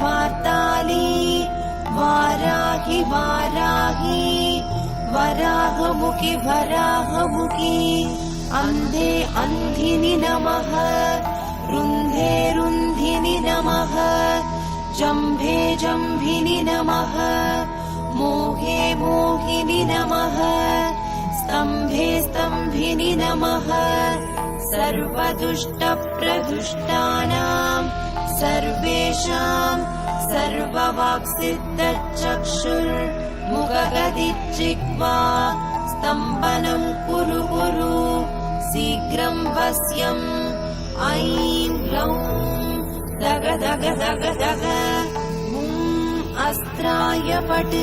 वार्ताली वाराहि वाराहि वराहमुखि वराहमुखि अन्धे अन्धिनि नमः रुन्धे रुन्धिनि नमः जम्भे जम्भिनि नमः मोहे मोहिनि नमः स्तम्भे स्तम्भिनि नमः सर्वदुष्टप्रदुष्टानां सर्वेषां सर्ववाक्सिद्धचक्षुर्मुखगदिज्जिह्वा स्तम्भनं कुरु कुरु शीघ्रं वश्यम् ऐं ग्लौं दग दग दग दग अस्त्राय पट्